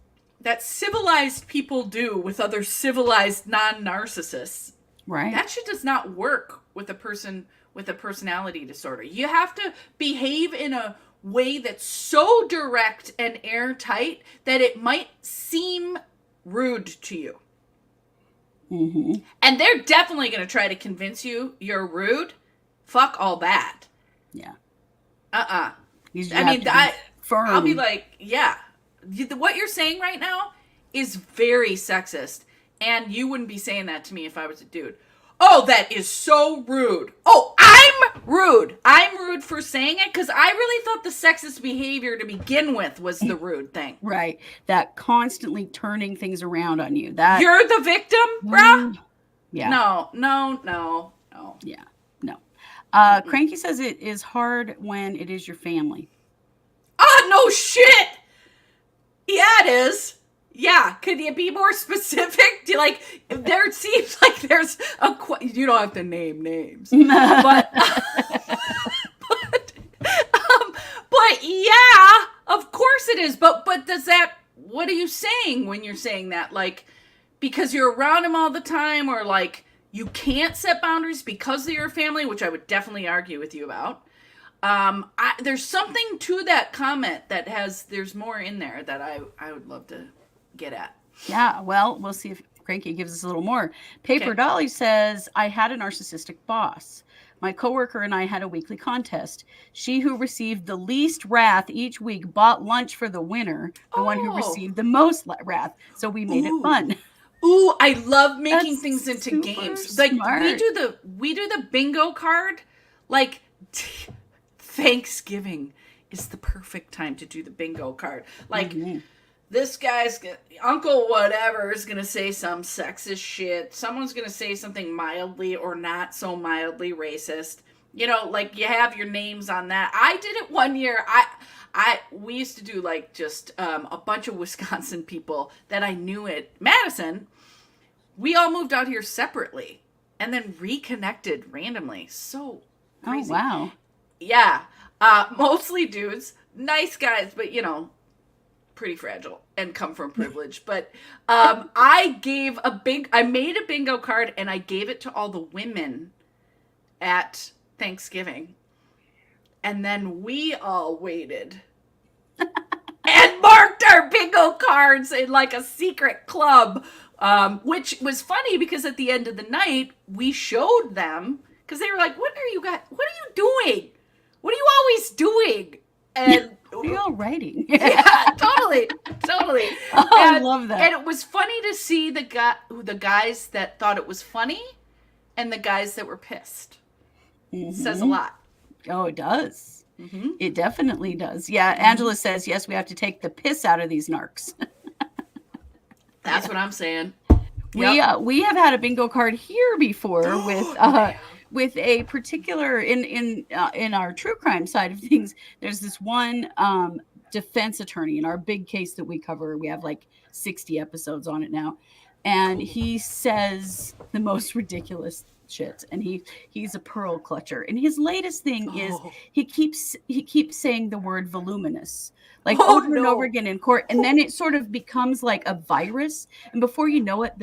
that civilized people do with other civilized non-narcissists, right, that shit does not work with a person with a personality disorder. You have to behave in a way that's so direct and airtight that it might seem rude to you. Mm-hmm. And they're definitely going to try to convince you you're rude. Fuck all that. Yeah. I mean, I'll be like, yeah, what you're saying right now is very sexist. And you wouldn't be saying that to me if I was a dude. Oh, that is so rude. Oh, I'm rude. I'm rude for saying it because I really thought the sexist behavior to begin with was the rude thing. Right. That constantly turning things around on you. That you're the victim, bruh? Yeah. No. Yeah. No. Cranky says it is hard when it is your family. Oh, no shit. Yeah, it is. Yeah, could you be more specific? Do you, like, there seems like there's you don't have to name names, but yeah, of course it is. But does that? What are you saying when you're saying that? Like, because you're around him all the time, or like you can't set boundaries because of your family, which I would definitely argue with you about. There's something to that comment that there's more in there that I would love to get at. Yeah, well, we'll see if Cranky gives us a little more. Paper Dolly says, I had a narcissistic boss. My coworker and I had a weekly contest. She who received the least wrath each week bought lunch for the winner, the one who received the most wrath. So we made it fun. Ooh, I love making things into games. Smart. Like we do the bingo card. Like Thanksgiving is the perfect time to do the bingo card. Like this guy's uncle whatever is gonna say some sexist shit. Someone's gonna say something mildly or not so mildly racist. You know, like you have your names on that. I did it one year. We used to do like just a bunch of Wisconsin people that I knew at Madison. We all moved out here separately and then reconnected randomly. So crazy. Oh, wow. Yeah. Mostly dudes, nice guys, but you know, pretty fragile and come from privilege. But I made a bingo card and I gave it to all the women at Thanksgiving. And then we all waited and marked our bingo cards in like a secret club, which was funny because at the end of the night, we showed them because they were like, what are you doing? What are you always doing? And what are you all writing? Yeah, totally. Oh, I love that. And it was funny to see the guys that thought it was funny and the guys that were pissed. Mm-hmm. It says a lot. Oh, it does. Mm-hmm. It definitely does. Yeah, Angela says, yes, we have to take the piss out of these narcs. That's what I'm saying. Yep. We have had a bingo card here before with a particular in our true crime side of things. There's this one defense attorney in our big case that we cover. We have like 60 episodes on it now, and he says the most ridiculous shit, and he's a pearl clutcher, and his latest thing is he keeps saying the word voluminous like over and over again in court, and then it sort of becomes like a virus, and before you know it,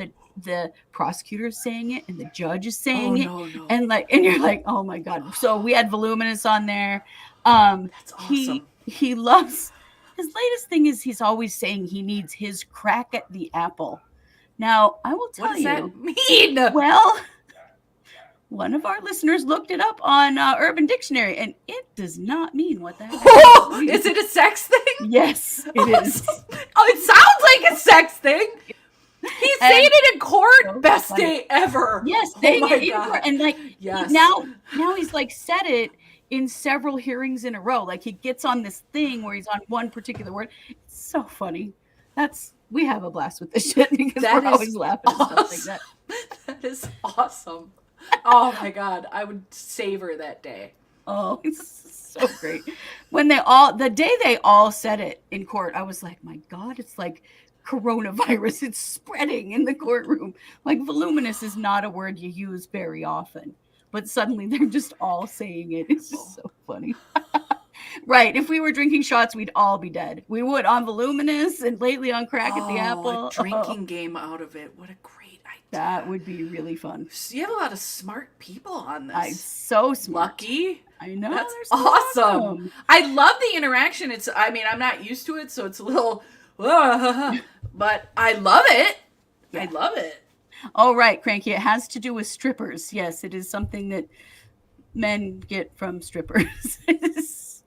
the prosecutor is saying it and the judge is saying it. And you're like, oh my god. So we had voluminous on there. That's awesome. He loves, his latest thing is he's always saying he needs his crack at the apple. Now I will tell you, what does that mean? Well, one of our listeners looked it up on Urban Dictionary, and it does not mean what that means. Is it a sex thing? Yes, it is. It sounds like a sex thing. He's saying it in court. So best day ever. Yes, saying it in court. And like now he's like said it in several hearings in a row. Like he gets on this thing where he's on one particular word. It's so funny. That's we have a blast with this shit because That we're is always laughing at stuff like awesome. that. That is awesome. Oh my God. I would savor that day. Oh, it's so great. When the day they all said it in court, I was like, my God, it's like coronavirus. It's spreading in the courtroom. Like voluminous is not a word you use very often, but suddenly they're just all saying it. It's just so funny. Right. If we were drinking shots, we'd all be dead. We would on voluminous and lately on crack at the apple. A drinking game out of it. What a great idea. That would be really fun. You have a lot of smart people on this. I'm so smart. Lucky. I know. That's so awesome. awesome. I love the interaction. I'm not used to it, so it's a little, but I love it. Yeah. I love it. Oh, right, Cranky. It has to do with strippers. Yes, it is something that men get from strippers.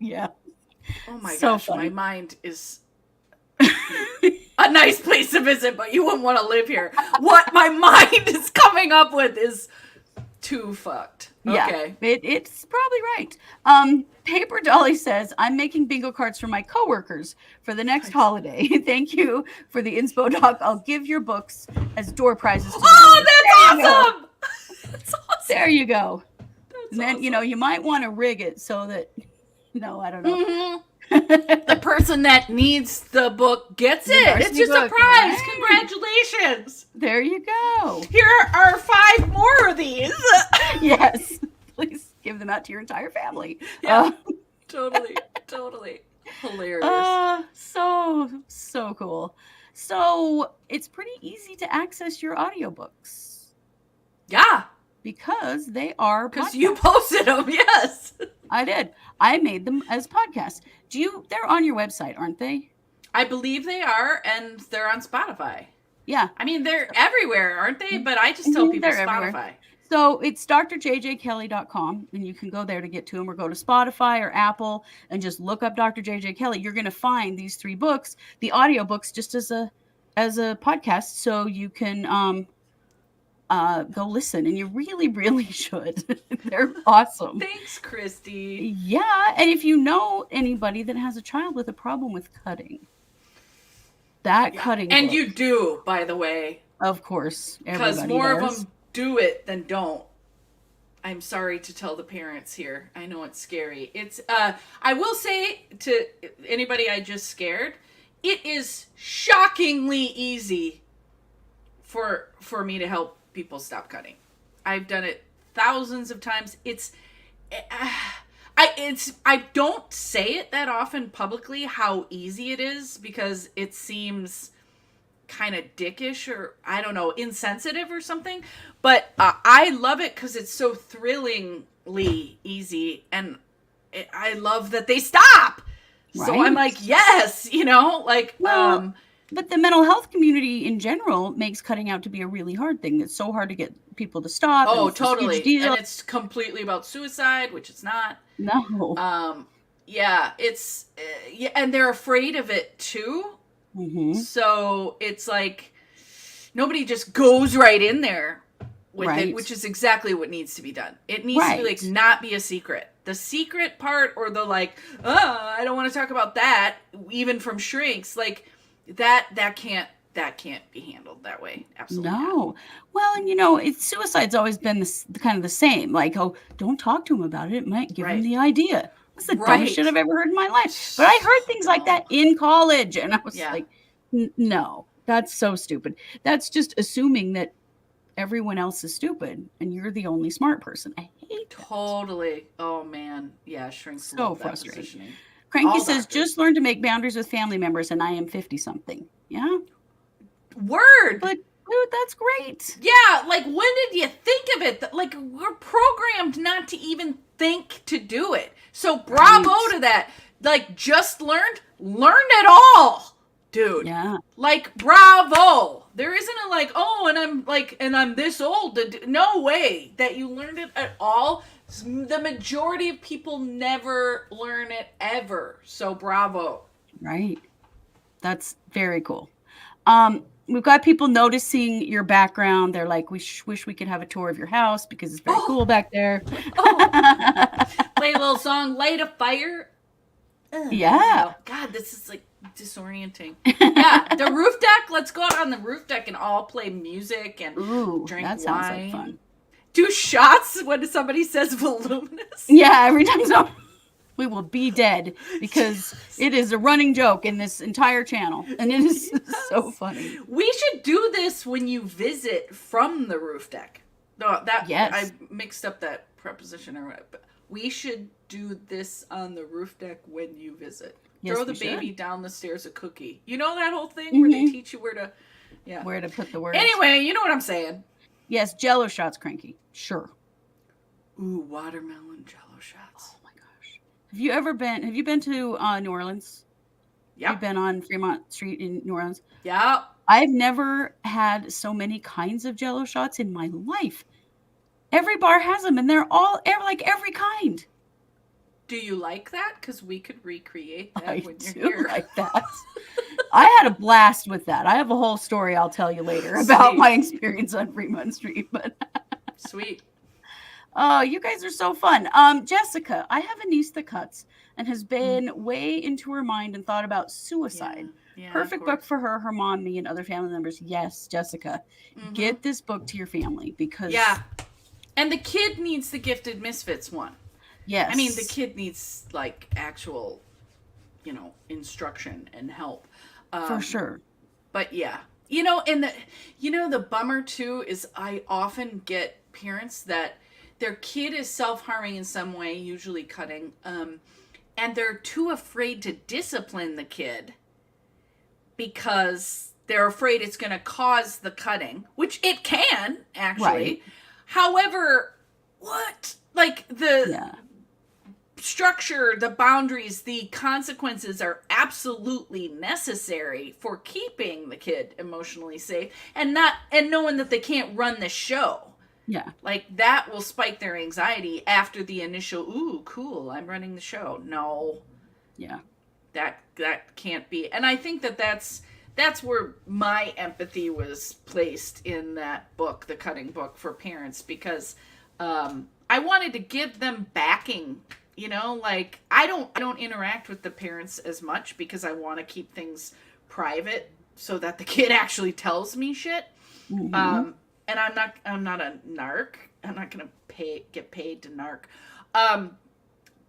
Yeah. Oh my so gosh, funny. my mind is a nice place to visit, but you wouldn't want to live here. What my mind is coming up with is too fucked. Okay. Yeah, it's probably right. Paper Dolly says, I'm making bingo cards for my coworkers for the next holiday. Thank you for the inspo doc. I'll give your books as door prizes. Oh, that's awesome! That's awesome. There you go. That's and then, awesome. You might want to rig it so that, I don't know. Mm-hmm. The person that needs the book gets it. It's just a prize. Right. Congratulations. There you go. Here are 5 more of these. Yes. Please give them out to your entire family. Yeah. Totally. Hilarious. So cool. So it's pretty easy to access your audiobooks. Yeah. Because they are podcasts. Because you posted them, yes. I did. I made them as podcasts. They're on your website, aren't they? I believe they are, and they're on Spotify. Yeah. I mean, they're everywhere, aren't they? But I just tell people Spotify. Everywhere. So it's drjjkelly.com, and you can go there to get to them, or go to Spotify or Apple and just look up Dr. JJ Kelly. You're going to find these 3 books, the audiobooks, just as a podcast, so you can go listen, and you really, really should. They're awesome. Thanks, Kristi. Yeah, and if you know anybody that has a child with a problem with cutting, cutting and book, you do, by the way, of course, because more of them do it than don't. I'm sorry to tell the parents here. I know it's scary. It's I will say to anybody I just scared, it is shockingly easy for me to help people stop cutting. I've done it thousands of times. I don't say it that often publicly how easy it is, because it seems kind of dickish, or I don't know, insensitive or something. But I love it because it's so thrillingly easy, and I love that they stop. Right. So I'm like, yes, But the mental health community in general makes cutting out to be a really hard thing. It's so hard to get people to stop. Oh, totally. And it's completely about suicide, which it's not. No. Yeah, it's and they're afraid of it too. Mm-hmm. So it's like nobody just goes right in there with it, which is exactly what needs to be done. It needs to be like not be a secret. The secret part, or the like, I don't want to talk about that, even from shrinks, like that can't be handled that way. Absolutely no. not. Well, and suicide's always been kind of the same. Like, oh, don't talk to him about it. It might give him the idea. That's the dumbest shit I've ever heard in my life. But I heard things like that in college, and I was like, no, that's so stupid. That's just assuming that everyone else is stupid and you're the only smart person. I hate that. Totally. Oh man, yeah, shrinks. So frustrating. Cranky says, just learn to make boundaries with family members, and I am 50-something. Yeah. Word. But dude, that's great. Yeah, like when did you think of it? Like we're programmed not to even think to do it. So bravo to that. Like just learn it all, dude. Yeah. Like bravo. There isn't a like, and I'm this old. No way that you learned it at all. The majority of people never learn it ever. So bravo. Right. That's very cool. We've got people noticing your background. They're like, we wish we could have a tour of your house because it's very cool back there. Play a little song, light a fire. Yeah. God, this is like disorienting. Yeah, the roof deck. Let's go out on the roof deck and all play music and Ooh, drink that sounds like wine. fun. Do shots when somebody says voluminous. Yeah, every time we will be dead because it is a running joke in this entire channel, and it is so funny. We should do this when you visit from the roof deck. No, that Yes. I mixed up that preposition or whatever. But we should do this on the roof deck when you visit. Yes, Throw the we baby should. down the stairs a cookie. You know that whole thing where they teach you where to put the words. Anyway, you know what I'm saying. Yes, Jello shots, Cranky. Sure. Ooh, watermelon Jello shots. Oh my gosh. Have you been to New Orleans? Yeah. You've been on Fremont Street in New Orleans? Yeah. I've never had so many kinds of Jello shots in my life. Every bar has them, and they're all like every kind. Do you like that? Because we could recreate that when you're do here. Like that. I had a blast with that. I have a whole story I'll tell you later about my experience on Fremont Street. But sweet. Oh, you guys are so fun. Jessica, I have a niece that cuts and has been way into her mind and thought about suicide. Yeah, perfect book for her mom, me, and other family members. Yes, Jessica, get this book to your family because and the kid needs the Gifted Misfits one. Yes, I mean the kid needs like actual, instruction and help for sure. But yeah, and the bummer too is I often get parents that their kid is self-harming in some way, usually cutting, and they're too afraid to discipline the kid because they're afraid it's going to cause the cutting, which it can actually. Right. However, the structure, the boundaries, the consequences are absolutely necessary for keeping the kid emotionally safe and knowing that they can't run the show. Yeah. Like that will spike their anxiety after the initial, ooh, cool, I'm running the show. No. Yeah. That can't be. And I think that's where my empathy was placed in that book, the cutting book for parents, because I wanted to give them backing, I don't interact with the parents as much because I want to keep things private so that the kid actually tells me shit. Mm-hmm. And I'm not a narc. I'm not going to get paid to narc.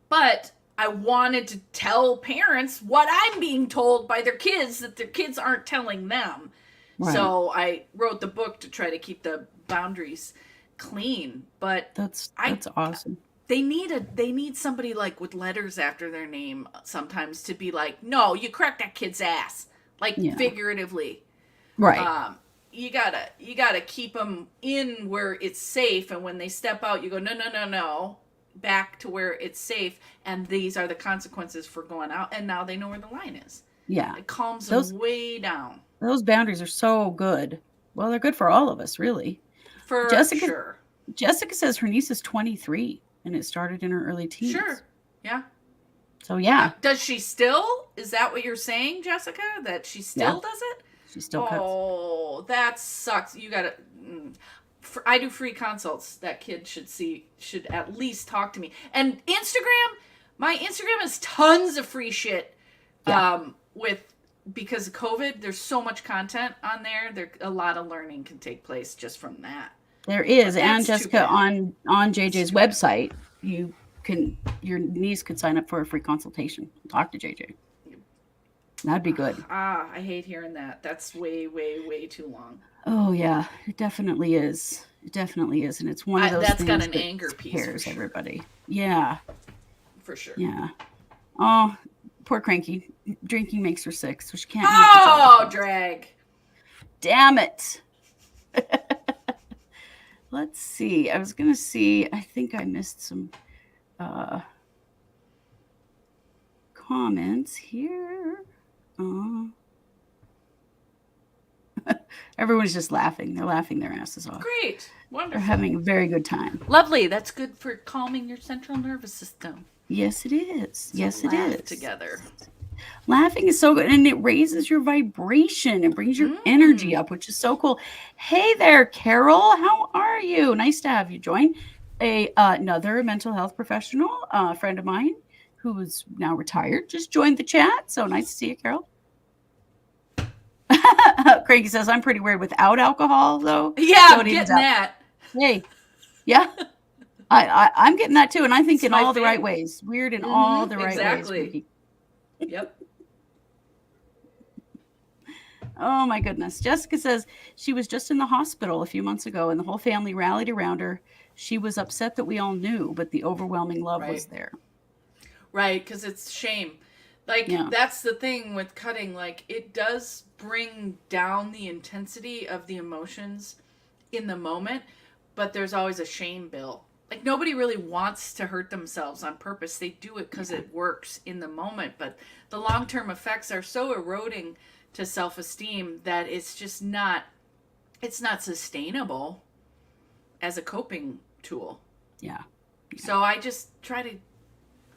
But I wanted to tell parents what I'm being told by their kids that their kids aren't telling them. Right. So I wrote the book to try to keep the boundaries clean. But that's awesome. They need somebody like with letters after their name sometimes to be like, no, you crack that kid's ass, figuratively. Right. You gotta keep them in where it's safe, and when they step out, you go no, back to where it's safe, and these are the consequences for going out, and now they know where the line is. Yeah, it calms them way down. Those boundaries are so good. Well, they're good for all of us, really. For sure. Jessica says her niece is 23, and it started in her early teens. Sure. Yeah. So yeah. Does she still? Is that what you're saying, Jessica? That she still does it? She still cuts. Oh, that sucks. You gotta. I do free consults. That kid should at least talk to me. And my Instagram has tons of free shit. Yeah. Because of COVID, there's so much content on there. A lot of learning can take place just from that. There is, and Jessica on JJ's website, your niece could sign up for a free consultation. Talk to JJ. That'd be good. I hate hearing that. That's way, way, way too long. Oh yeah, it definitely is. It definitely is, and it's one of those that's things got an that anger piece. Scares everybody. Yeah, for sure. Yeah. Oh, poor Cranky. Drinking makes her sick, so she can't. Oh, drag! Damn it. Let's see. I was gonna see. I think I missed some comments here. Everyone's just laughing. They're laughing their asses off. Great. Wonderful. They're having a very good time. Lovely. That's good for calming your central nervous system. Yes, it is. Yes, it is. Together. Laughing is so good, and it raises your vibration and brings your energy up, which is so cool. Hey there, Carol. How are you? Nice to have you join. Another mental health professional, a friend of mine who is now retired, just joined the chat. So nice to see you, Carol. Cranky says, I'm pretty weird without alcohol, though. Yeah, So I'm it evens getting out. that. Hey, yeah. I'm getting that too, and I think It's in my all the right favorite. ways. Weird in all the right ways, Exactly. Cranky. Yep. Oh my goodness. Jessica says she was just in the hospital a few months ago and the whole family rallied around her. She was upset that we all knew, but the overwhelming love was Right. there. Right, because it's shame. Like, Yeah. that's the thing with cutting. Like, it does bring down the intensity of the emotions in the moment, but there's always a shame bill. Like, nobody really wants to hurt themselves on purpose. They do it because it works in the moment, but the long-term effects are so eroding to self-esteem that it's just not, it's not sustainable as a coping tool. Yeah. So I just try to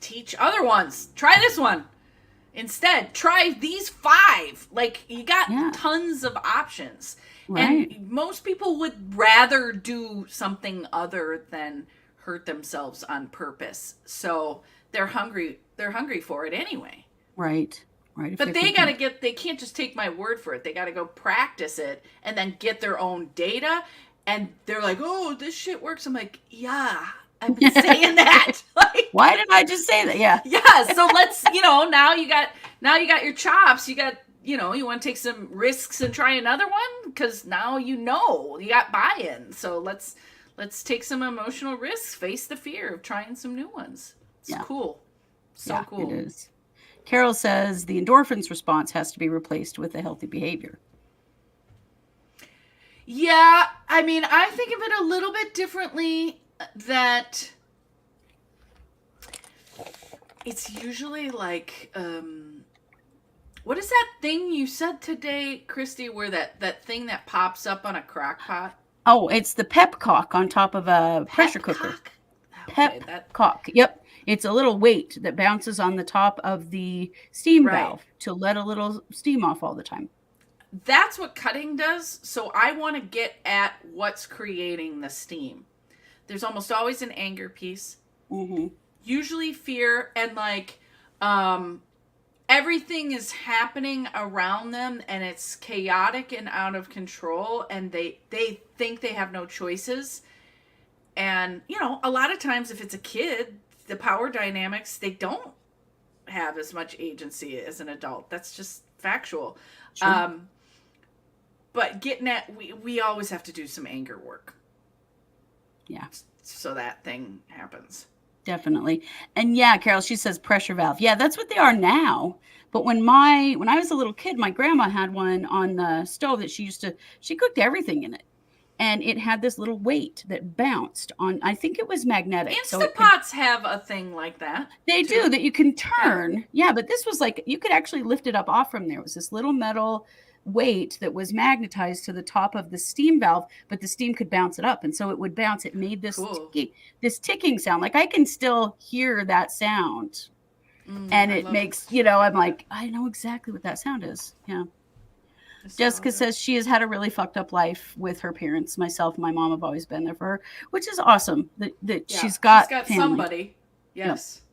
teach other ones. Try this one. Instead, try these 5. Like, you got tons of options. Right. And most people would rather do something other than hurt themselves on purpose. So they're hungry for it anyway. Right. Right. But they can't just take my word for it. They got to go practice it and then get their own data. And they're like, oh, this shit works. I'm like, yeah, I've been saying that. Like, why did I just say that? Yeah. Yeah. So let's, now you got your chops. You got, you want to take some risks and try another one because now you got buy-in. So let's take some emotional risks, face the fear of trying some new ones. It's cool. So cool. It is. Carol says the endorphins response has to be replaced with a healthy behavior. Yeah, I mean, I think of it a little bit differently, that it's usually like, what is that thing you said today, Kristi, where that thing that pops up on a crock pot? Oh, it's the pepcock on top of a pressure cooker. Okay, Pepcock. Yep. It's a little weight that bounces on the top of the steam valve to let a little steam off all the time. That's what cutting does. So I want to get at what's creating the steam. There's almost always an anger piece, usually fear, and like everything is happening around them and it's chaotic and out of control, and they think they have no choices. And a lot of times if it's a kid, the power dynamics, they don't have as much agency as an adult. That's just factual. Sure. But getting at, we always have to do some anger work. Yeah. So that thing happens. Definitely. And yeah, Carol, she says pressure valve. Yeah, that's what they are now. But when I was a little kid, my grandma had one on the stove that she cooked everything in it. And it had this little weight that bounced on, I think it was magnetic. Instant Pots have a thing like that. They do, that you can turn. Yeah, but this was like, you could actually lift it up off from there. It was this little metal weight that was magnetized to the top of the steam valve, but the steam could bounce it up. And so it would bounce. It made this, this ticking sound. Like I can still hear that sound. And it makes, I'm like, I know exactly what that sound is. Yeah. Jessica says she has had a really fucked up life with her parents. Myself and my mom have always been there for her, which is awesome that she's got somebody. Yes.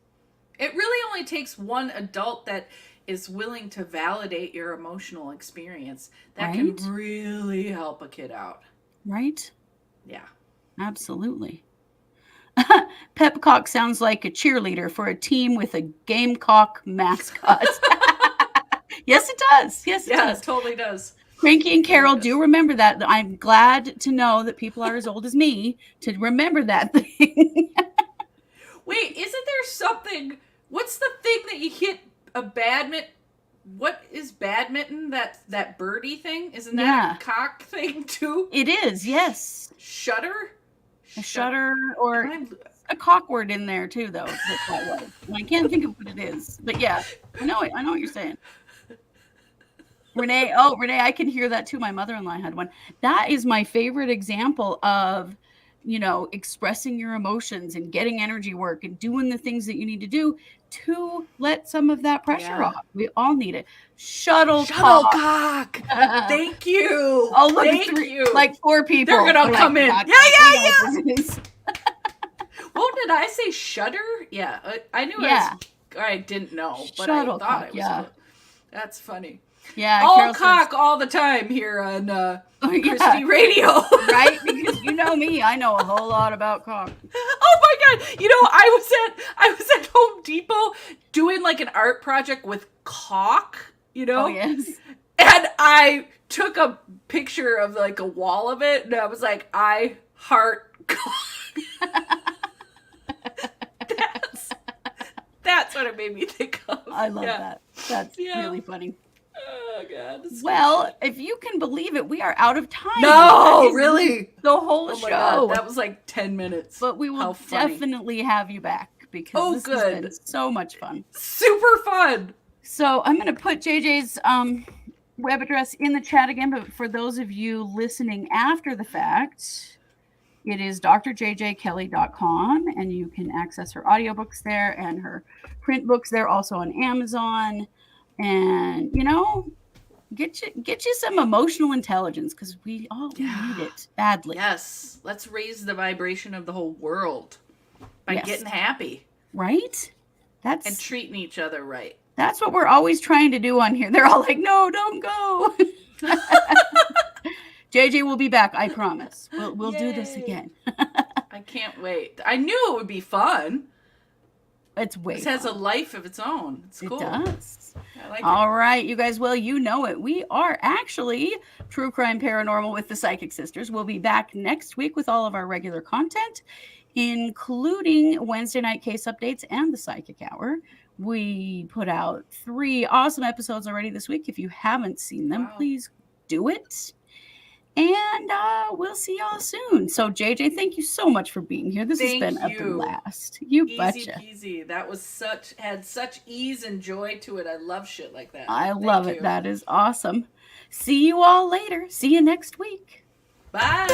Yep. It really only takes one adult that is willing to validate your emotional experience. That can really help a kid out. Right? Yeah. Absolutely. Pepcock sounds like a cheerleader for a team with a gamecock mascot. Yes, it does. Yes, it does. It totally does. Cranky and Carol, do remember that. I'm glad to know that people are as old as me to remember that thing. Wait, isn't there something? What's the thing that you hit a badminton? What is badminton? That birdie thing? Isn't that a cock thing too? It is, yes. Shutter? A shutter or a cock word in there too, though. That's what it was. I can't think of what it is. But yeah, I know what you're saying. Renee, I can hear that too. My mother-in-law had one. That is my favorite example of, expressing your emotions and getting energy work and doing the things that you need to do to let some of that pressure off. We all need it. Shuttlecock. Thank you. Oh, look, thank you. Like 4 people. They're going to come in. Yeah. What did I say? Shutter? Yeah. I knew I didn't know, but I thought it was. Yeah. That's funny. Yeah, all Carol cock says, all the time here on Kristi yeah, Radio. right? Because you know me, I know a whole lot about cock. Oh my god! You know, I was at Home Depot doing like an art project with caulk, you know? Oh yes. And I took a picture of like a wall of it and I was like, I heart caulk. That's what it made me think of. I love that. That's really funny. Oh god. Well, if you can believe it, we are out of time. No, really? The whole Oh show. my god, that was like 10 minutes. But we will definitely have you back because this has been so much fun. Super fun. So I'm going to put JJ's web address in the chat again, but for those of you listening after the fact, it is drjjkelly.com, and you can access her audiobooks there and her print books. They're also on Amazon. And, you know, get you some emotional intelligence because we all need it badly. Yes. Let's raise the vibration of the whole world by getting happy. Right? And treating each other right. That's what we're always trying to do on here. They're all like, no, don't go. JJ will be back, I promise. We'll do this again. I can't wait. I knew it would be fun. It's way It has a life of its own. It's cool. It does. I like All right, you guys, well, you know it. We are actually True Crime Paranormal with the Psychic Sisters. We'll be back next week with all of our regular content, including Wednesday night case updates and the Psychic Hour. We put out 3 awesome episodes already this week. If you haven't seen them, please do it. And we'll see y'all soon. So, JJ, thank you so much for being here. This has been a blast. You betcha. Easy peasy. That was had such ease and joy to it. I love shit like that. I love it. That is awesome. See you all later. See you next week. Bye.